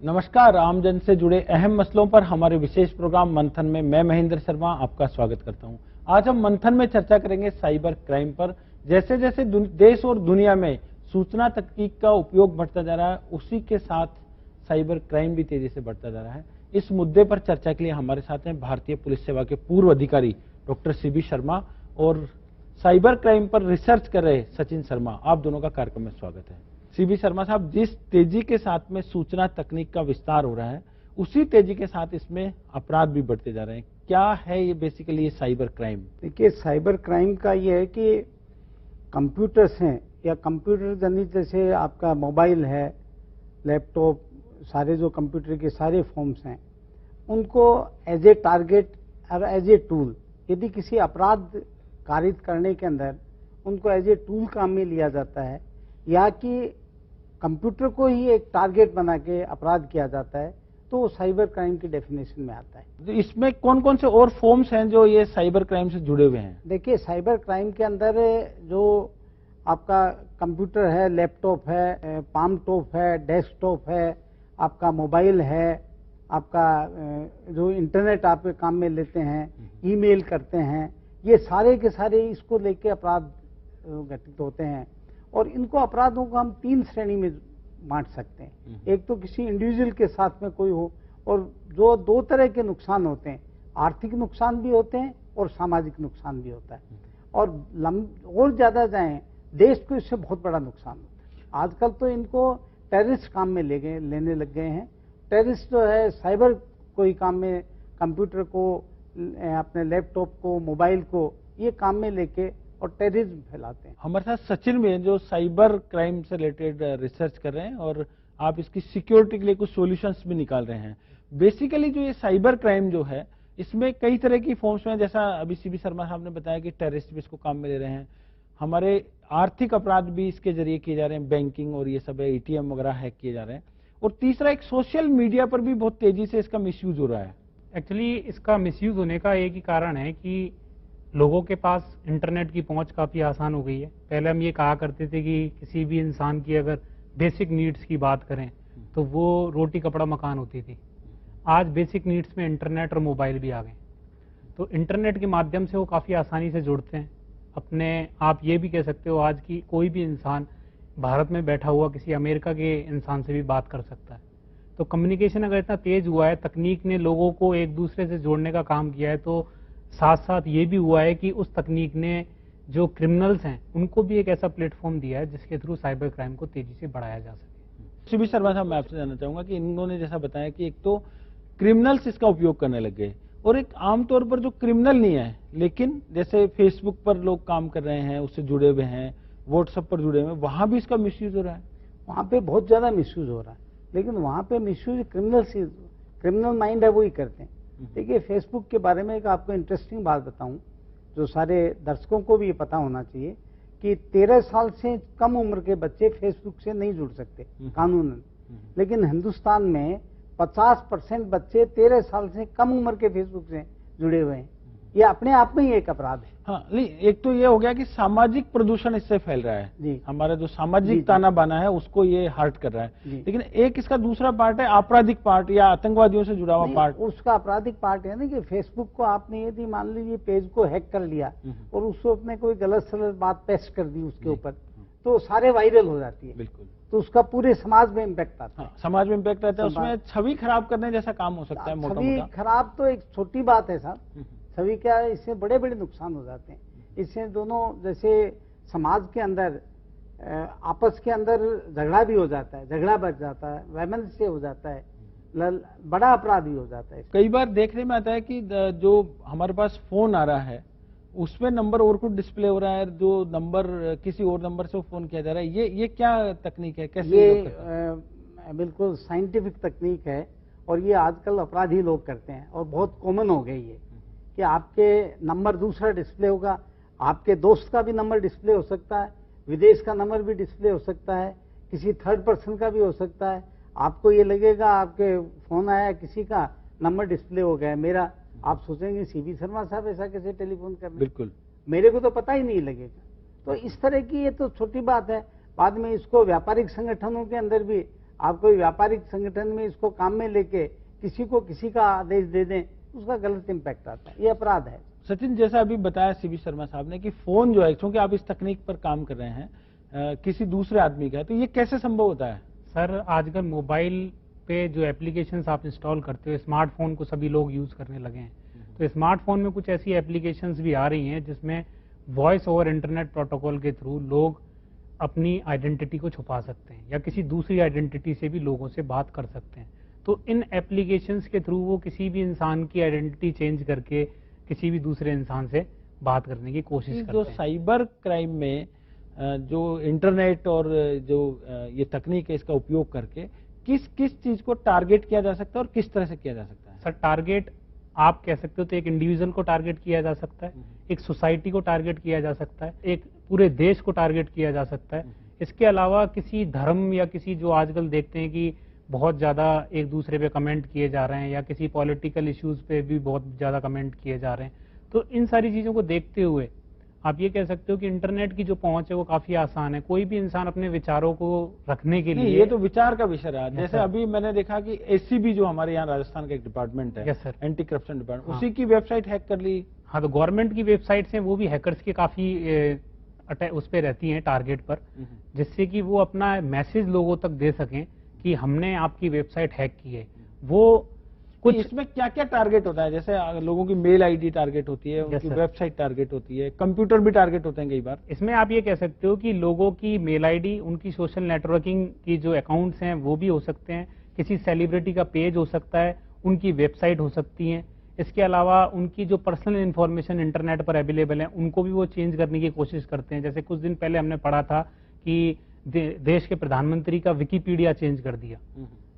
नमस्कार। आमजन से जुड़े अहम मसलों पर हमारे विशेष प्रोग्राम मंथन में मैं महेंद्र शर्मा आपका स्वागत करता हूं। आज हम मंथन में चर्चा करेंगे साइबर क्राइम पर। जैसे जैसे देश और दुनिया में सूचना तकनीक का उपयोग बढ़ता जा रहा है, उसी के साथ साइबर क्राइम भी तेजी से बढ़ता जा रहा है। इस मुद्दे पर चर्चा के लिए हमारे साथ हैं भारतीय पुलिस सेवा के पूर्व अधिकारी डॉक्टर सीबी शर्मा और साइबर क्राइम पर रिसर्च कर रहे सचिन शर्मा। आप दोनों का कार्यक्रम में स्वागत है। सीबी शर्मा साहब, जिस तेजी के साथ में सूचना तकनीक का विस्तार हो रहा है, उसी तेजी के साथ इसमें अपराध भी बढ़ते जा रहे हैं। क्या है ये बेसिकली ये साइबर क्राइम? देखिए, साइबर क्राइम का ये है कि कंप्यूटर्स हैं या कंप्यूटर जनित, जैसे आपका मोबाइल है, लैपटॉप, सारे जो कंप्यूटर के सारे फॉर्म्स हैं, उनको एज ए टारगेट और एज ए टूल, यदि किसी अपराध कारित करने के अंदर उनको एज ए टूल काम में लिया जाता है, या कि कंप्यूटर को ही एक टारगेट बना के अपराध किया जाता है, तो वो साइबर क्राइम की डेफिनेशन में आता है। तो इसमें कौन कौन से और फॉर्म्स हैं जो ये साइबर क्राइम से जुड़े हुए हैं? देखिए, साइबर क्राइम के अंदर जो आपका कंप्यूटर है, लैपटॉप है, पाम टॉप है, डेस्कटॉप है, आपका मोबाइल है, आपका जो इंटरनेट आप काम में लेते हैं, ईमेल करते हैं, ये सारे के सारे इसको लेके अपराध घटित होते हैं। और इनको अपराधों को हम 3 श्रेणी में बांट सकते हैं। एक तो किसी इंडिविजुअल के साथ में कोई हो, और जो 2 तरह के नुकसान होते हैं, आर्थिक नुकसान भी होते हैं और सामाजिक नुकसान भी होता है। और ज्यादा जाएं, देश को इससे बहुत बड़ा नुकसान होता है। आजकल तो इनको टेररिस्ट काम में लेने लग गए हैं। टेररिस्ट जो है साइबर कोई काम में, कंप्यूटर को, अपने लैपटॉप को, मोबाइल को, ये काम में लेके और टेररिज्म फैलाते हैं। हमारे साथ सचिन भी हैं जो साइबर क्राइम से रिलेटेड रिसर्च कर रहे हैं और आप इसकी सिक्योरिटी के लिए कुछ सॉल्यूशंस भी निकाल रहे हैं। बेसिकली जो ये साइबर क्राइम जो है, इसमें कई तरह की फॉर्म्स में, जैसा अभी सीबी शर्मा साहब ने बताया कि टेररिस्ट भी इसको काम में ले रहे हैं, हमारे आर्थिक अपराध भी इसके जरिए किए जा रहे हैं, बैंकिंग और ये सब एटीएम वगैरह हैक किए जा रहे हैं, और तीसरा एक सोशल मीडिया पर भी बहुत तेजी से इसका मिसयूज हो रहा है। एक्चुअली इसका मिसयूज होने का एक ही कारण है कि लोगों के पास इंटरनेट की पहुंच काफ़ी आसान हो गई है। पहले हम ये कहा करते थे कि किसी भी इंसान की अगर बेसिक नीड्स की बात करें तो वो रोटी कपड़ा मकान होती थी। आज बेसिक नीड्स में इंटरनेट और मोबाइल भी आ गए, तो इंटरनेट के माध्यम से वो काफ़ी आसानी से जुड़ते हैं अपने। आप ये भी कह सकते हो आज की कोई भी इंसान भारत में बैठा हुआ किसी अमेरिका के इंसान से भी बात कर सकता है। तो कम्युनिकेशन अगर इतना तेज हुआ है, तकनीक ने लोगों को एक दूसरे से जोड़ने का काम किया है, तो साथ साथ ये भी हुआ है कि उस तकनीक ने जो क्रिमिनल्स हैं उनको भी एक ऐसा प्लेटफॉर्म दिया है जिसके थ्रू साइबर क्राइम को तेजी से बढ़ाया जा सके। सीबी शर्मा साहब, मैं आपसे जानना चाहूंगा कि इन्होंने जैसा बताया कि एक तो क्रिमिनल्स इसका उपयोग करने लग गए, और एक आमतौर पर जो क्रिमिनल नहीं है लेकिन जैसे फेसबुक पर लोग काम कर रहे हैं, उससे जुड़े हुए हैं, व्हाट्सएप पर जुड़े हुए हैं, वहां भी इसका मिसयूज हो रहा है। वहां पे बहुत ज्यादा मिसयूज हो रहा है, लेकिन वहां पे मिसयूज क्रिमिनल माइंड है वो ही करते हैं। देखिए, फेसबुक के बारे में एक आपको इंटरेस्टिंग बात बताऊं, जो सारे दर्शकों को भी ये पता होना चाहिए कि 13 साल से कम उम्र के बच्चे फेसबुक से नहीं जुड़ सकते कानूनन, लेकिन हिंदुस्तान में 50% बच्चे 13 साल से कम उम्र के फेसबुक से जुड़े हुए हैं। ये अपने आप में ही एक अपराध है। हाँ, एक तो ये हो गया कि सामाजिक प्रदूषण इससे फैल रहा है जी। हमारा जो सामाजिक ताना बाना है उसको ये हर्ट कर रहा है। लेकिन एक इसका दूसरा पार्ट है आपराधिक पार्ट या आतंकवादियों से जुड़ा हुआ पार्ट। उसका आपराधिक पार्ट है ना कि फेसबुक को आपने यदि मान लीजिए पेज को हैक कर लिया और उसको अपने कोई गलत सलत बात पेस्ट कर दी उसके ऊपर, तो सारे वायरल हो जाती है। बिल्कुल। तो उसका पूरे समाज में इम्पैक्ट आता है। समाज में इम्पैक्ट आता है, उसमें छवि खराब करने जैसा काम हो सकता है। छवि खराब तो एक छोटी बात है साहब, छवि क्या है, इससे बड़े बड़े नुकसान हो जाते हैं। इससे दोनों, जैसे समाज के अंदर आपस के अंदर झगड़ा भी हो जाता है, झगड़ा बढ़ जाता है, वैमनस्य हो जाता है, बड़ा अपराध भी हो जाता है। कई बार देखने में आता है कि जो हमारे पास फोन आ रहा है उसमें नंबर और कुछ डिस्प्ले हो रहा है, जो नंबर किसी और नंबर से फोन किया जा रहा है। ये क्या तकनीक है, कैसे? ये बिल्कुल साइंटिफिक तकनीक है, और ये आजकल अपराधी लोग करते हैं और बहुत कॉमन हो गई है कि आपके नंबर दूसरा डिस्प्ले होगा, आपके दोस्त का भी नंबर डिस्प्ले हो सकता है, विदेश का नंबर भी डिस्प्ले हो सकता है, किसी थर्ड पर्सन का भी हो सकता है। आपको ये लगेगा आपके फोन आया, किसी का नंबर डिस्प्ले हो गया मेरा, आप सोचेंगे सीबी शर्मा साहब ऐसा कैसे टेलीफोन कर रहे हैं, बिल्कुल मेरे को तो पता ही नहीं लगेगा। तो इस तरह की ये तो छोटी बात है। बाद में इसको व्यापारिक संगठनों के अंदर भी आप कोई व्यापारिक संगठन में इसको काम में लेके किसी को किसी का आदेश दे दें, उसका गलत इम्पैक्ट आता है, ये अपराध है। सचिन, जैसा अभी बताया सीबी शर्मा साहब ने कि फोन जो है, क्योंकि आप इस तकनीक पर काम कर रहे हैं, किसी दूसरे आदमी का है, तो ये कैसे संभव होता है? सर, आजकल मोबाइल पे जो एप्लीकेशंस आप इंस्टॉल करते हो, स्मार्टफोन को सभी लोग यूज करने लगे हैं। तो स्मार्टफोन में कुछ ऐसी एप्लीकेशंस भी आ रही हैं जिसमें वॉइस ओवर इंटरनेट प्रोटोकॉल के थ्रू लोग अपनी आइडेंटिटी को छुपा सकते हैं या किसी दूसरी आइडेंटिटी से भी लोगों से बात कर सकते हैं। तो इन एप्लीकेशंस के थ्रू वो किसी भी इंसान की आइडेंटिटी चेंज करके किसी भी दूसरे इंसान से बात करने की कोशिश करते जो हैं। साइबर क्राइम में जो इंटरनेट और जो ये तकनीक है, इसका उपयोग करके किस किस चीज को टारगेट किया जा सकता है और किस तरह से किया जा सकता है? सर, टारगेट आप कह सकते हो तो एक इंडिविजुअल को टारगेट किया जा सकता है, एक सोसाइटी को टारगेट किया जा सकता है, एक पूरे देश को टारगेट किया जा सकता है। इसके अलावा किसी धर्म या किसी, जो आजकल देखते हैं कि बहुत ज्यादा एक दूसरे पे कमेंट किए जा रहे हैं या किसी पॉलिटिकल इश्यूज पे भी बहुत ज्यादा कमेंट किए जा रहे हैं, तो इन सारी चीजों को देखते हुए आप ये कह सकते हो कि इंटरनेट की जो पहुंच है वो काफी आसान है। कोई भी इंसान अपने विचारों को रखने के लिए, ये तो विचार का विषय रहा। जैसे अभी मैंने देखा कि एसीबी जो हमारे यहाँ राजस्थान का एक डिपार्टमेंट है, yes sir, anti corruption department, हाँ, उसी की वेबसाइट हैक कर ली। हाँ, तो गवर्नमेंट की वेबसाइट्स हैं, वो भी हैकर्स के काफी उस पे रहती हैं, टारगेट पर, जिससे कि वो अपना मैसेज लोगों तक दे सकें कि हमने आपकी वेबसाइट हैक की है। वो कुछ इसमें क्या क्या टारगेट होता है? जैसे लोगों की मेल आईडी टारगेट होती है, उनकी वेबसाइट टारगेट होती है, कंप्यूटर भी टारगेट होते हैं कई बार। इसमें आप ये कह सकते हो कि लोगों की मेल आईडी, उनकी सोशल नेटवर्किंग की जो अकाउंट्स हैं वो भी हो सकते हैं, किसी सेलिब्रिटी का पेज हो सकता है, उनकी वेबसाइट हो सकती है। इसके अलावा उनकी जो पर्सनल इंफॉर्मेशन इंटरनेट पर अवेलेबल है, उनको भी वो चेंज करने की कोशिश करते हैं। जैसे कुछ दिन पहले हमने पढ़ा था कि देश के प्रधानमंत्री का विकिपीडिया चेंज कर दिया।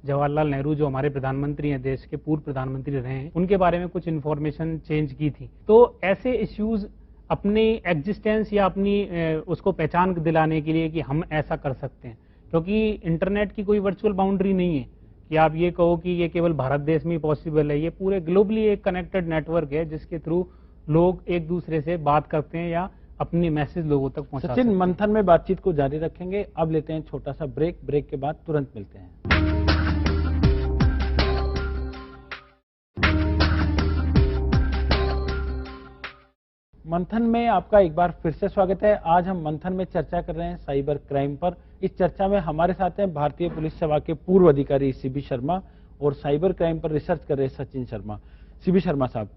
जवाहरलाल नेहरू जो हमारे प्रधानमंत्री हैं, देश के पूर्व प्रधानमंत्री रहे हैं, उनके बारे में कुछ इन्फॉर्मेशन चेंज की थी। तो ऐसे इश्यूज अपनी एग्जिस्टेंस या अपनी उसको पहचान दिलाने के लिए कि हम ऐसा कर सकते हैं, क्योंकि इंटरनेट की कोई वर्चुअल बाउंड्री नहीं है कि आप ये कहो कि ये केवल भारत देश में ही पॉसिबल है। ये पूरे ग्लोबली एक कनेक्टेड नेटवर्क है जिसके थ्रू लोग एक दूसरे से बात करते हैं या अपनी मैसेज लोगों तक पहुंचा सकते हैं। सचिन, मंथन में बातचीत को जारी रखेंगे। अब लेते हैं छोटा सा ब्रेक। ब्रेक के बाद तुरंत मिलते हैं। मंथन में आपका एक बार फिर से स्वागत है। आज हम मंथन में चर्चा कर रहे हैं साइबर क्राइम पर। इस चर्चा में हमारे साथ हैं भारतीय पुलिस सेवा के पूर्व अधिकारी सीबी शर्मा और साइबर क्राइम पर रिसर्च कर रहे सचिन शर्मा। सीबी शर्मा साहब,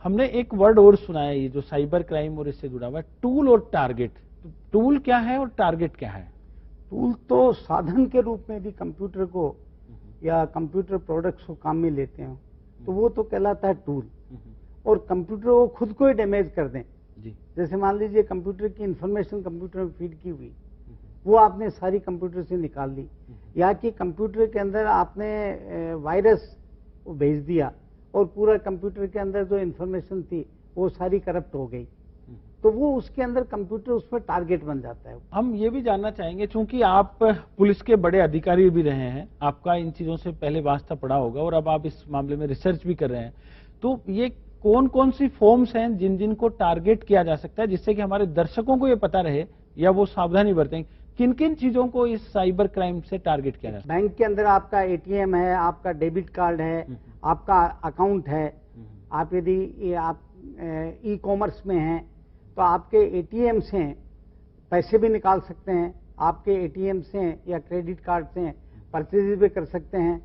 हमने एक वर्ड और सुना है, ये जो साइबर क्राइम और इससे जुड़ा हुआ है, टूल और टारगेट। टूल क्या है और टारगेट क्या है? टूल तो साधन के रूप में भी कंप्यूटर को या कंप्यूटर प्रोडक्ट्स को काम में लेते हैं, तो वो तो कहलाता है टूल। और कंप्यूटर वो खुद को ही डैमेज कर दें जी। जैसे मान लीजिए कंप्यूटर की इंफॉर्मेशन कंप्यूटर में फीड की हुई, वो आपने सारी कंप्यूटर से निकाल ली, या कि कंप्यूटर के अंदर आपने वायरस भेज दिया और पूरा कंप्यूटर के अंदर जो इंफॉर्मेशन थी वो सारी करप्ट हो गई, तो वो उसके अंदर कंप्यूटर उस पर टारगेट बन जाता है। हम ये भी जानना चाहेंगे, चूंकि आप पुलिस के बड़े अधिकारी भी रहे हैं, आपका इन चीजों से पहले वास्ता पड़ा होगा और अब आप इस मामले में रिसर्च भी कर रहे हैं, तो ये कौन कौन सी फॉर्म्स हैं जिन जिन को टारगेट किया जा सकता है, जिससे कि हमारे दर्शकों को ये पता रहे या वो सावधानी बरतें, किन किन चीजों को इस साइबर क्राइम से टारगेट किया जा सकता है? बैंक के अंदर आपका एटीएम है, आपका डेबिट कार्ड है, आपका अकाउंट है। आप यदि आप ई कॉमर्स में हैं तो आपके एटीएम से पैसे भी निकाल सकते हैं, आपके एटीएम से या क्रेडिट कार्ड से परचेज भी कर सकते हैं।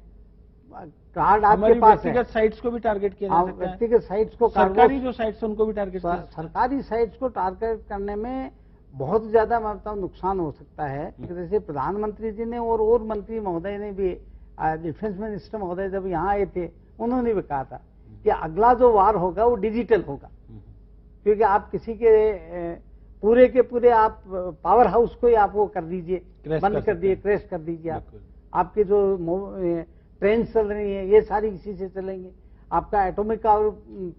कार्ड आपके पास है, व्यक्तिगत साइट्स को भी टारगेट किया जा सकता है। व्यक्तिगत साइट्स को, सरकारी जो साइट्स उनको भी टारगेट किया, सरकारी साइट्स को टारगेट करने में बहुत ज्यादा मतलब नुकसान हो सकता है। जैसे प्रधानमंत्री जी ने और मंत्री महोदय ने भी, डिफेंस मिनिस्टर महोदय जब यहाँ आए थे, उन्होंने भी कहा था कि अगला जो वार होगा वो डिजिटल होगा, क्योंकि आप किसी के पूरे के पूरे आप पावर हाउस को ही आप वो कर दीजिए, बंद कर दिए, क्रैश कर दीजिए। आपके जो ट्रेन चल रही है ये सारी इसी से चलेंगे। आपका एटॉमिक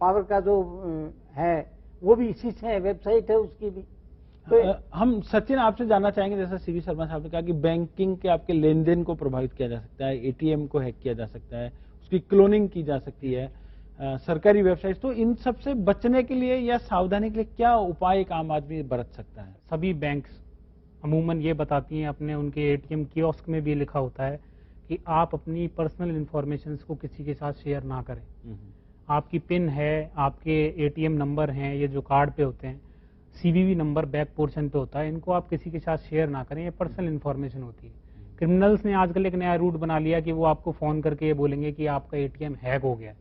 पावर का जो है वो भी इसी से है, वेबसाइट है उसकी भी। तो हम सचिन आपसे जानना चाहेंगे, जैसा सीबी शर्मा साहब ने कहा कि बैंकिंग के आपके लेन देन को प्रभावित किया जा सकता है, एटीएम को हैक किया जा सकता है, उसकी क्लोनिंग की जा सकती है, सरकारी वेबसाइट, तो इन सब से बचने के लिए या सावधानी के लिए क्या उपाय एक आम आदमी बरत सकता है? सभी बैंक्स अमूमन ये बताती हैं, अपने उनके एटीएम कियोस्क में भी लिखा होता है कि आप अपनी पर्सनल इंफॉर्मेशन को किसी के साथ शेयर ना करें। आपकी पिन है, आपके एटीएम नंबर हैं, ये जो कार्ड पे होते हैं, सीवीवी नंबर बैक पोर्शन पे होता है, इनको आप किसी के साथ शेयर ना करें, ये पर्सनल इंफॉर्मेशन होती है। क्रिमिनल्स ने आजकल एक नया रूट बना लिया कि वो आपको फोन करके ये बोलेंगे कि आपका एटीएम हैक हो गया है।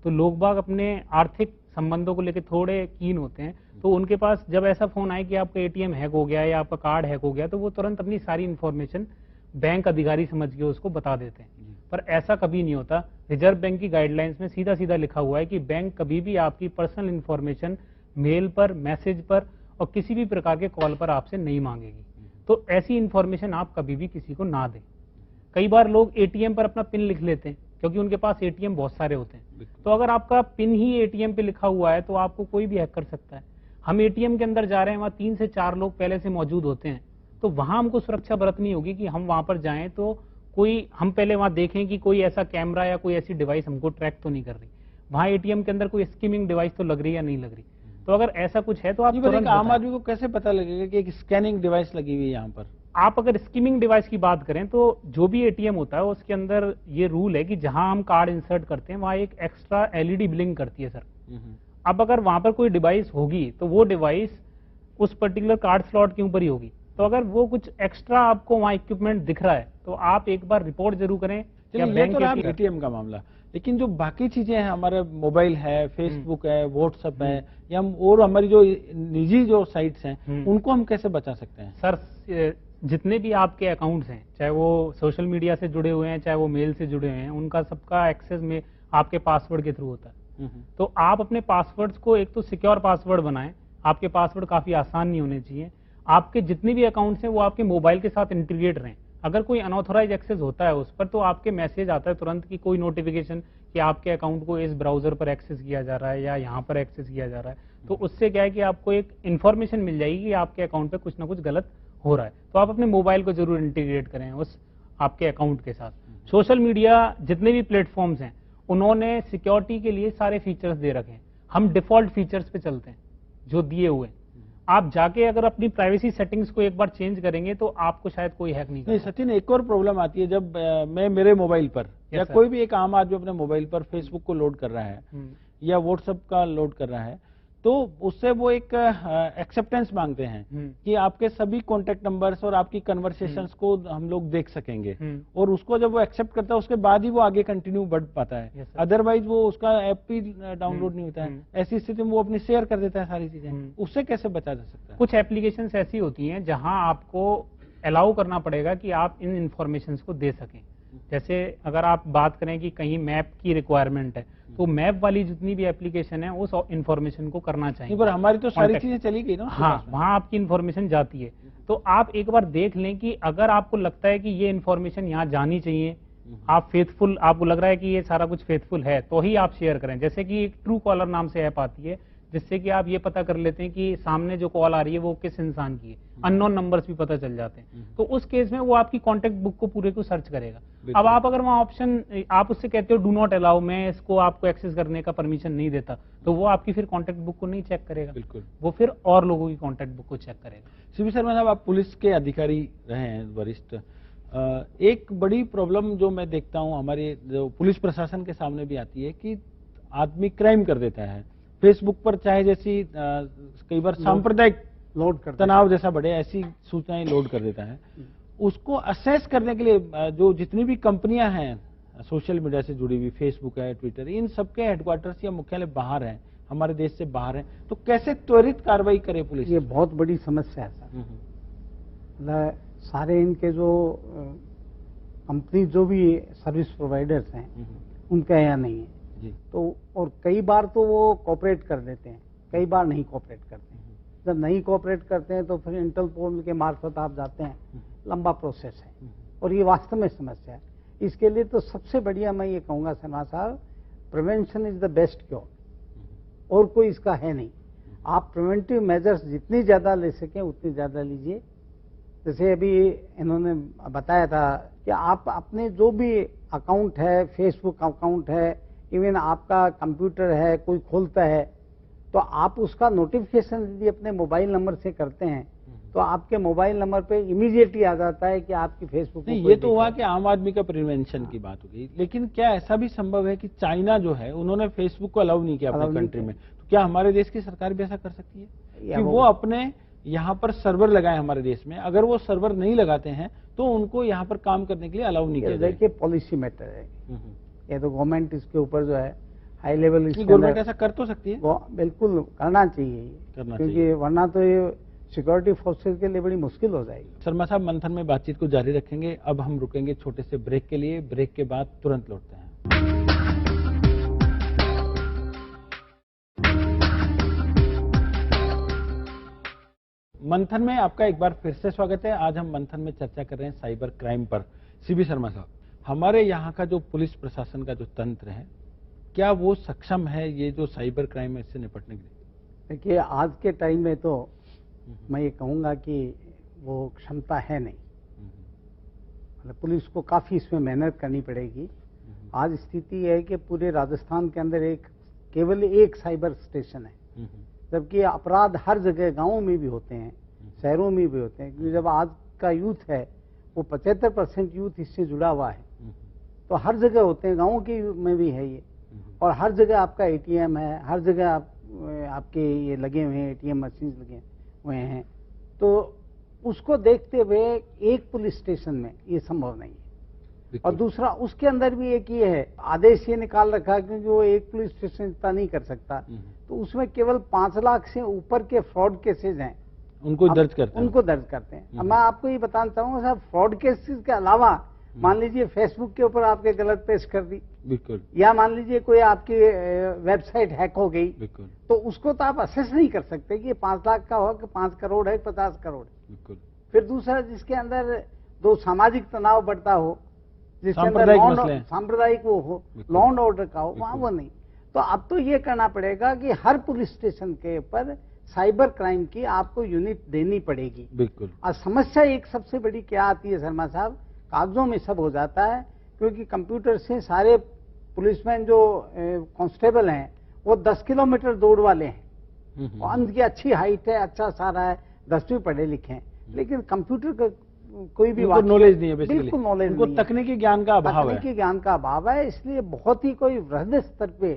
तो लोग बाग अपने आर्थिक संबंधों को लेकर थोड़े कीन होते हैं, तो उनके पास जब ऐसा फोन आए कि आपका एटीएम हैक हो गया है या आपका कार्ड हैक हो गया, तो वो तुरंत अपनी सारी इंफॉर्मेशन बैंक अधिकारी समझ के उसको बता देते हैं। पर ऐसा कभी नहीं होता। रिजर्व बैंक की गाइडलाइंस में सीधा सीधा लिखा हुआ है कि बैंक कभी भी आपकी पर्सनल इंफॉर्मेशन मेल पर, मैसेज पर और किसी भी प्रकार के कॉल पर आपसे नहीं मांगेगी। तो ऐसी इंफॉर्मेशन आप कभी भी किसी को ना दें। कई बार लोग एटीएम पर अपना पिन लिख लेते हैं क्योंकि उनके पास एटीएम बहुत सारे होते हैं। तो अगर आपका पिन ही एटीएम पे लिखा हुआ है तो आपको कोई भी हैक कर सकता है। हम एटीएम के अंदर जा रहे हैं, वहां 3 से 4 लोग पहले से मौजूद होते हैं, तो वहां हमको सुरक्षा बरतनी होगी कि हम वहां पर जाएं तो कोई, हम पहले वहां देखें कि कोई ऐसा कैमरा या कोई ऐसी डिवाइस हमको ट्रैक तो नहीं कर रही, वहां एटीएम के अंदर कोई स्किमिंग डिवाइस तो लग रही या नहीं लग रही। तो अगर ऐसा कुछ है तो आप तुरंत आम आदमी को कैसे पता लगेगा कि एक स्कैनिंग डिवाइस लगी हुई है यहाँ पर? आप अगर स्किमिंग डिवाइस की बात करें तो जो भी एटीएम होता है उसके अंदर ये रूल है कि जहां हम कार्ड इंसर्ट करते हैं वहां एक एक्स्ट्रा एलईडी ब्लिंक करती है सर। अब अगर वहां पर कोई डिवाइस होगी तो वो डिवाइस उस पर्टिकुलर कार्ड स्लॉट के ऊपर ही होगी। तो अगर वो कुछ एक्स्ट्रा आपको वहां इक्विपमेंट दिख रहा है तो आप एक बार रिपोर्ट जरूर करें। या बैंक तो एटीएम का मामला, लेकिन जो बाकी चीजें हैं, हमारे मोबाइल है, फेसबुक है, व्हाट्सएप है, या और हमारी जो निजी जो साइट्स हैं, उनको हम कैसे बचा सकते हैं? सर, जितने भी आपके अकाउंट्स हैं, चाहे वो सोशल मीडिया से जुड़े हुए हैं, चाहे वो मेल से जुड़े हुए हैं, उनका सबका एक्सेस में आपके पासवर्ड के थ्रू होता है। तो आप अपने पासवर्ड्स को एक तो सिक्योर पासवर्ड बनाएं। आपके पासवर्ड काफी आसान नहीं होने चाहिए। आपके जितने भी अकाउंट्स हैं वो आपके मोबाइल के साथ इंटीग्रेट रहें। अगर कोई अनऑथोराइज एक्सेस होता है उस पर तो आपके मैसेज आता है तुरंत कि कोई नोटिफिकेशन कि आपके अकाउंट को इस ब्राउजर पर एक्सेस किया जा रहा है या यहाँ पर एक्सेस किया जा रहा है। तो उससे क्या है कि आपको एक इन्फॉर्मेशन मिल जाएगी कि आपके अकाउंट पे कुछ ना कुछ गलत हो रहा है। तो आप अपने मोबाइल को जरूर इंटीग्रेट करें उस आपके अकाउंट के साथ। सोशल मीडिया जितने भी प्लेटफॉर्म्स हैं उन्होंने सिक्योरिटी के लिए सारे फीचर्स दे रखे हैं। हम डिफॉल्ट फीचर्स पे चलते हैं जो दिए हुए। आप जाके अगर अपनी प्राइवेसी सेटिंग्स को एक बार चेंज करेंगे तो आपको शायद कोई हैक नहीं सचिन, एक और प्रॉब्लम आती है जब मैं मेरे मोबाइल पर या कोई भी एक आम आदमी अपने मोबाइल पर फेसबुक को लोड कर रहा है या व्हाट्सएप का लोड कर रहा है, तो उससे वो एक एक्सेप्टेंस मांगते हैं कि आपके सभी कॉन्टेक्ट नंबर्स और आपकी कन्वर्सेशंस को हम लोग देख सकेंगे, और उसको जब वो एक्सेप्ट करता है उसके बाद ही वो आगे कंटिन्यू बढ़ पाता है। अदरवाइज वो उसका ऐप भी डाउनलोड नहीं होता है। ऐसी स्थिति में वो अपनी शेयर कर देता है सारी चीजें। उससे कैसे बचा जा सकता है? कुछ एप्लीकेशंस ऐसी होती हैं जहां आपको अलाउ करना पड़ेगा कि आप इन इंफॉर्मेशन को दे सकें। जैसे अगर आप बात करें कि कहीं मैप की रिक्वायरमेंट है तो मैप वाली जितनी भी एप्लीकेशन है उस इंफॉर्मेशन को करना चाहिए। पर हमारी तो सारी चीजें चली गई ना। हाँ, वहां आपकी इंफॉर्मेशन जाती है। तो आप एक बार देख लें कि अगर आपको लगता है कि ये इंफॉर्मेशन यहाँ जानी चाहिए, आप फेथफुल, आपको लग रहा है कि ये सारा कुछ फेथफुल है, तो ही आप शेयर करें। जैसे कि एक ट्रू कॉलर नाम से ऐप आती है जिससे कि आप ये पता कर लेते हैं कि सामने जो कॉल आ रही है वो किस इंसान की है। अननोन नंबर्स भी पता चल जाते हैं। तो उस केस में वो आपकी कॉन्टेक्ट बुक को पूरे को सर्च करेगा। अब आप अगर वहाँ ऑप्शन, आप उससे कहते हो डू नॉट अलाउ, मैं इसको आपको एक्सेस करने का परमिशन नहीं देता, तो वो आपकी फिर कॉन्टेक्ट बुक को नहीं चेक करेगा। बिल्कुल, वो फिर और लोगों की कॉन्टेक्ट बुक को चेक करेगा। शिव शर्मा साहब, आप पुलिस के अधिकारी रहे हैं, वरिष्ठ। एक बड़ी प्रॉब्लम जो मैं देखता हूँ हमारे जो पुलिस प्रशासन के सामने भी आती है कि आदमी क्राइम कर देता है फेसबुक पर, चाहे जैसी कई बार सांप्रदायिक लोड कर तनाव जैसा बढ़े ऐसी सूचनाएं लोड कर देता है। उसको असेस करने के लिए जो जितनी भी कंपनियां हैं सोशल मीडिया से जुड़ी हुई, फेसबुक है, ट्विटर, इन सबके हेडक्वार्टर्स या मुख्यालय बाहर हैं, हमारे देश से बाहर हैं, तो कैसे त्वरित कार्रवाई करे पुलिस? ये बहुत बड़ी समस्या है सर। मतलब सारे इनके जो कंपनी जो भी सर्विस प्रोवाइडर्स हैं उनका यहाँ नहीं है जी। तो और कई बार तो वो कोऑपरेट कर देते हैं, कई बार नहीं कोऑपरेट करते हैं। जब नहीं कोऑपरेट करते हैं तो फिर इंटरपोल के मार्फत आप जाते हैं, लंबा प्रोसेस है और ये वास्तव में समस्या है। इसके लिए तो सबसे बढ़िया मैं ये कहूँगा शर्मा साहब, prevention is the best cure, और कोई इसका है नहीं। आप प्रिवेंटिव मेजर्स जितनी ज़्यादा ले सकें उतनी ज़्यादा लीजिए। जैसे अभी इन्होंने बताया था कि आप अपने जो भी अकाउंट है, फेसबुक अकाउंट है, इवन आपका कंप्यूटर है, कोई खोलता है तो आप उसका नोटिफिकेशन यदि अपने मोबाइल नंबर से करते हैं तो आपके मोबाइल नंबर पे इमीडिएटली आ जाता है कि आपकी फेसबुक नहीं, ये तो हुआ कि आम आदमी का प्रिवेंशन की बात हो गई, लेकिन क्या ऐसा भी संभव है कि चाइना जो है उन्होंने फेसबुक को अलाउ नहीं किया अपने कंट्री में, तो क्या हमारे देश की सरकार भी ऐसा कर सकती है कि वो अपने यहाँ पर सर्वर लगाए हमारे देश में? अगर वो सर्वर नहीं लगाते हैं तो उनको यहाँ पर काम करने के लिए अलाउ नहीं किया? देखिए, पॉलिसी मैटर है ये, तो गवर्नमेंट इसके ऊपर जो है हाई लेवल, गवर्नमेंट ऐसा कर तो सकती है, बिल्कुल करना चाहिए ये, क्योंकि वरना तो ये सिक्योरिटी फोर्सेस के लिए बड़ी मुश्किल हो जाएगी। शर्मा साहब, मंथन में बातचीत को जारी रखेंगे। अब हम रुकेंगे छोटे से ब्रेक के लिए, ब्रेक के बाद तुरंत लौटते हैं। मंथन में आपका एक बार फिर से स्वागत है। आज हम मंथन में चर्चा कर रहे हैं साइबर क्राइम पर। सीबी शर्मा साहब, हमारे यहाँ का जो पुलिस प्रशासन का जो तंत्र है, क्या वो सक्षम है ये जो साइबर क्राइम है इससे निपटने के लिए? देखिए, आज के टाइम में तो मैं ये कहूँगा कि वो क्षमता है नहीं, मतलब पुलिस को काफ़ी इसमें मेहनत करनी पड़ेगी। आज स्थिति है कि पूरे राजस्थान के अंदर केवल एक साइबर स्टेशन है, जबकि अपराध हर जगह गांवों में भी होते हैं, शहरों में भी होते हैं, क्योंकि जब आज का यूथ है वो 75% यूथ इससे जुड़ा हुआ है, तो हर जगह होते हैं, गाँवों की में भी है ये, और हर जगह आपका एटीएम है, हर जगह आपके ये लगे हुए हैं, एटीएम मशीन लगे हुए हैं। तो उसको देखते हुए एक पुलिस स्टेशन में ये संभव नहीं है। और दूसरा, उसके अंदर भी एक ये है, आदेश ये निकाल रखा है क्योंकि वो एक पुलिस स्टेशन इतना नहीं कर सकता, तो उसमें केवल 5 लाख से ऊपर के फ्रॉड केसेज हैं, उनको दर्ज करते हैं। अब मैं आपको ये बताना चाहूंगा साहब, फ्रॉड केसेज के अलावा मान लीजिए फेसबुक के ऊपर आपके गलत पेस्ट कर दी, बिल्कुल, या मान लीजिए कोई आपकी वेबसाइट हैक हो गई, बिल्कुल, तो उसको तो आप असेस नहीं कर सकते कि ये 5 लाख का हो कि 5 करोड़ है, 50 करोड़। बिल्कुल। फिर दूसरा, जिसके अंदर दो सामाजिक तनाव बढ़ता हो, जिसके अंदर सांप्रदायिक वो हो, लॉ एंड ऑर्डर का हो, वहां वो नहीं। तो अब तो ये करना पड़ेगा कि हर पुलिस स्टेशन के ऊपर साइबर क्राइम की आपको यूनिट देनी पड़ेगी। बिल्कुल। और समस्या एक सबसे बड़ी क्या आती है शर्मा साहब, कागजों में सब हो जाता है, क्योंकि कंप्यूटर से सारे पुलिसमैन जो कांस्टेबल हैं वो 10 किलोमीटर दौड़ वाले हैं, और उनकी अच्छी हाइट है, अच्छा सारा है, 10वीं पढ़े लिखे हैं, लेकिन कंप्यूटर का कोई भी नॉलेज नहीं है, बिल्कुल नॉलेज नहीं है, तकनीकी ज्ञान का अभाव है, तकनीकी ज्ञान का अभाव है। इसलिए बहुत ही कोई वृहद स्तर पे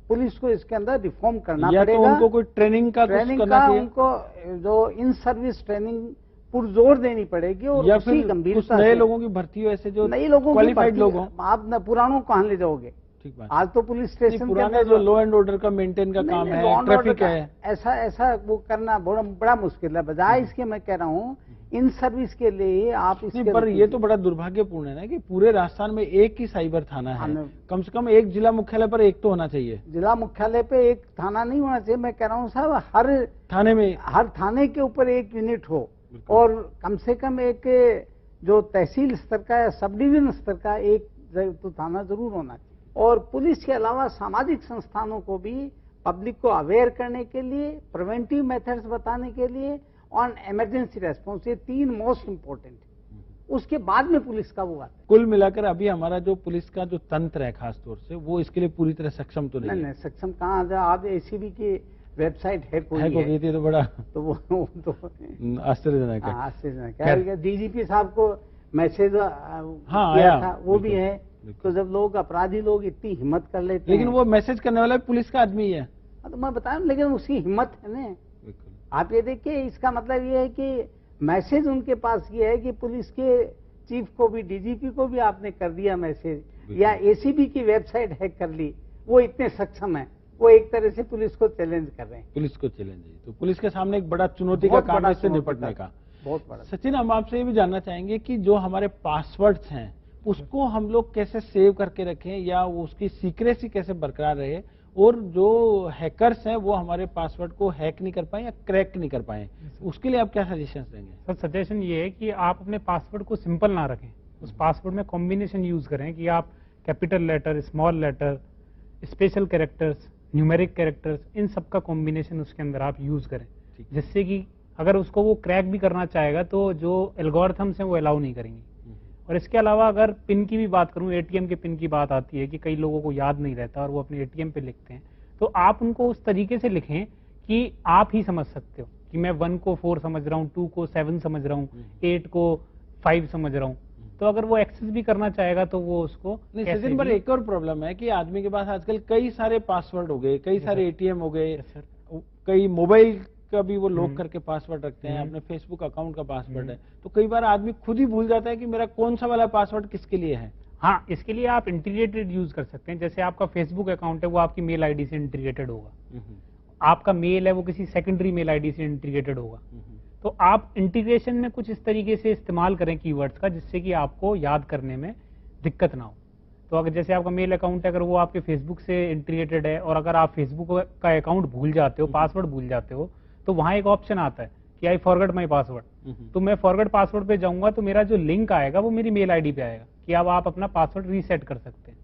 पुलिस को इसके अंदर रिफॉर्म करना पड़ेगा। तो उनको कोई ट्रेनिंग का उनको जो इन सर्विस ट्रेनिंग पुरजोर देनी पड़ेगी, और या उसी गंभीरता नए लोगों की भर्ती हो, ऐसे जो नए लोगों क्वालिफाइड लोग हों। आप न पुरानों को कहाँ ले जाओगे? ठीक बात। आज तो पुलिस स्टेशन पुराने जो लॉ एंड ऑर्डर का मेंटेन का काम है, ट्रैफिक है, ऐसा वो करना बड़ा मुश्किल है। बजाय इसके मैं कह रहा हूँ इन सर्विस के लिए आप इसके, पर ये तो बड़ा दुर्भाग्यपूर्ण है ना कि पूरे राजस्थान में एक ही साइबर थाना है, कम से कम एक जिला मुख्यालय पर एक तो होना चाहिए। जिला मुख्यालय पे एक थाना नहीं होना चाहिए, मैं कह रहा हूँ साहब हर थाने के ऊपर एक यूनिट हो, और कम से कम एक जो तहसील स्तर का या सब डिवीजन स्तर का एक तो थाना जरूर होना चाहिए। और पुलिस के अलावा सामाजिक संस्थानों को भी पब्लिक को अवेयर करने के लिए, प्रिवेंटिव मेथड्स बताने के लिए, और इमरजेंसी रेस्पॉन्स, ये 3 मोस्ट इम्पोर्टेंट है। उसके बाद में पुलिस का वो आता है। कुल मिलाकर अभी हमारा जो पुलिस का जो तंत्र है खास तौर से, वो इसके लिए पूरी तरह सक्षम तो नहीं है। सक्षम कहाँ है? आज एसीबी की वेबसाइट हैक हो गई थी, तो बड़ा तो वो तो आश्चर्यजनक है। आश्चर्यजनक है। डीजीपी साहब को मैसेज आया था, वो भी है। तो जब लोग, अपराधी लोग इतनी हिम्मत कर लेते हैं, लेकिन वो मैसेज करने वाला पुलिस का आदमी है, तो मैं बता रहा, लेकिन उसकी हिम्मत है ना। आप ये देखिए, इसका मतलब ये है कि मैसेज उनके पास ये है कि पुलिस के चीफ को भी, डीजीपी को भी आपने कर दिया मैसेज, या एसीबी की वेबसाइट हैक कर ली, वो इतने सक्षम है, वो एक तरह से पुलिस को चैलेंज कर रहे हैं। पुलिस को चैलेंज है, तो पुलिस के सामने एक बड़ा चुनौती का काम है इससे निपटने का, बहुत बड़ा। सचिन, हम आपसे ये भी जानना चाहेंगे कि जो हमारे पासवर्ड्स हैं उसको हम लोग कैसे सेव करके रखें, या उसकी सीक्रेसी कैसे बरकरार रहे, और जो हैकर्स हैं वो हमारे पासवर्ड को हैक नहीं कर पाए या क्रैक नहीं कर पाए, उसके लिए आप क्या सजेशन देंगे? सर, सजेशन ये है कि आप अपने पासवर्ड को सिंपल ना रखें, उस पासवर्ड में कॉम्बिनेशन यूज करें कि आप capital letter, small letter, special characters, numeric characters, इन सब का कॉम्बिनेशन उसके अंदर आप यूज करें, जिससे कि अगर उसको वो क्रैक भी करना चाहेगा तो जो एल्गोरिथम्स हैं वो अलाउ नहीं करेंगे। और इसके अलावा अगर पिन की भी बात करूं, एटीएम के पिन की बात आती है कि कई लोगों को याद नहीं रहता और वो अपने एटीएम पे लिखते हैं, तो आप उनको उस तरीके से लिखें कि आप ही समझ सकते हो, कि मैं 1 को 4 समझ रहा हूँ, 2 को 7 समझ रहा हूँ, 8 को 5 समझ रहा हूँ, तो अगर वो एक्सेस भी करना चाहेगा तो वो उसको नहीं सचिन, पर एक और प्रॉब्लम है कि आदमी के पास आजकल कई सारे पासवर्ड हो गए, कई सारे एटीएम हो गए, कई मोबाइल का भी वो लॉक करके पासवर्ड रखते हैं, अपने फेसबुक अकाउंट का पासवर्ड है, तो कई बार आदमी खुद ही भूल जाता है कि मेरा कौन सा वाला पासवर्ड किसके लिए है। हाँ, इसके लिए आप इंटीग्रेटेड यूज कर सकते हैं। जैसे आपका फेसबुक अकाउंट है वो आपकी मेल आईडी से इंटीग्रेटेड होगा, आपका मेल है वो किसी सेकेंडरी मेल आईडी से इंटीग्रेटेड होगा, तो आप इंटीग्रेशन में कुछ इस तरीके से इस्तेमाल करें कीवर्ड्स का जिससे कि आपको याद करने में दिक्कत ना हो। तो अगर जैसे आपका मेल अकाउंट है, अगर वो आपके फेसबुक से इंटीग्रेटेड है और अगर आप फेसबुक का अकाउंट भूल जाते हो, पासवर्ड भूल जाते हो, तो वहां एक ऑप्शन आता है कि आई फॉरगेट माई पासवर्ड, तो मैं फॉरगेट पासवर्ड पे जाऊंगा तो मेरा जो लिंक आएगा वो मेरी मेल आईडी पे आएगा कि अब आप अपना पासवर्ड रीसेट कर सकते हैं।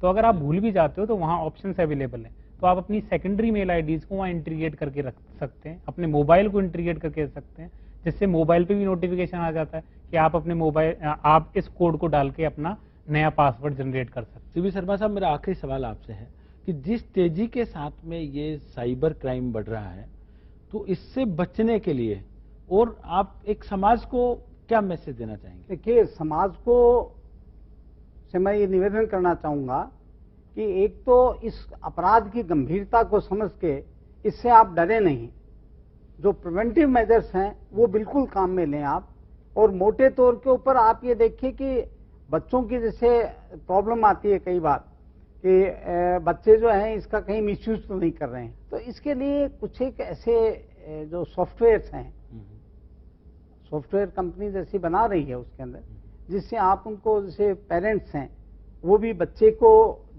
तो अगर आप भूल भी जाते हो तो वहां ऑप्शंस अवेलेबल हैं, तो आप अपनी सेकेंडरी मेल आईडीज को वहां इंटीग्रेट करके रख सकते हैं, अपने मोबाइल को इंटीग्रेट करके रख सकते हैं, जिससे मोबाइल पे भी नोटिफिकेशन आ जाता है कि आप अपने मोबाइल, आप इस कोड को डाल के अपना नया पासवर्ड जनरेट कर सकते हैं। सीबी शर्मा साहब, मेरा आखिरी सवाल आपसे है कि जिस तेजी के साथ में ये साइबर क्राइम बढ़ रहा है, तो इससे बचने के लिए और आप एक समाज को क्या मैसेज देना चाहेंगे? देखिए, समाज को से मैं ये निवेदन करना चाहूंगा कि एक तो इस अपराध की गंभीरता को समझ के इससे आप डरे नहीं, जो प्रिवेंटिव मेजर्स हैं वो बिल्कुल काम में लें आप। और मोटे तौर के ऊपर आप ये देखिए कि बच्चों की जैसे प्रॉब्लम आती है कई बार कि बच्चे जो हैं इसका कहीं मिसयूज तो नहीं कर रहे हैं, तो इसके लिए कुछ एक ऐसे जो सॉफ्टवेयर्स हैं, सॉफ्टवेयर कंपनी जैसी बना रही है उसके अंदर, जिससे आप उनको, जैसे पेरेंट्स हैं वो भी बच्चे को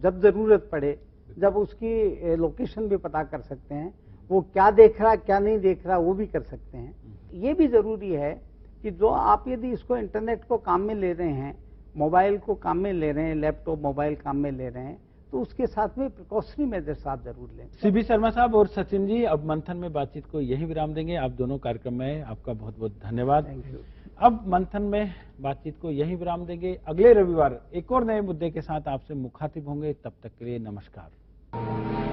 जब जरूरत पड़े, जब उसकी लोकेशन भी पता कर सकते हैं, वो क्या देख रहा क्या नहीं देख रहा वो भी कर सकते हैं। ये भी जरूरी है कि जो आप यदि इसको इंटरनेट को काम में ले रहे हैं, मोबाइल को काम में ले रहे हैं, लैपटॉप मोबाइल काम में ले रहे हैं, तो उसके साथ में प्रिकॉशनरी मेजर्स आप जरूर लें। सीबी शर्मा साहब और सचिन जी, अब मंथन में बातचीत को यही विराम देंगे। आप दोनों कार्यक्रम में आपका बहुत बहुत धन्यवाद। Thank you. अब मंथन में बातचीत को यही विराम देंगे। अगले रविवार एक और नए मुद्दे के साथ आपसे मुखातिब होंगे। तब तक के लिए नमस्कार।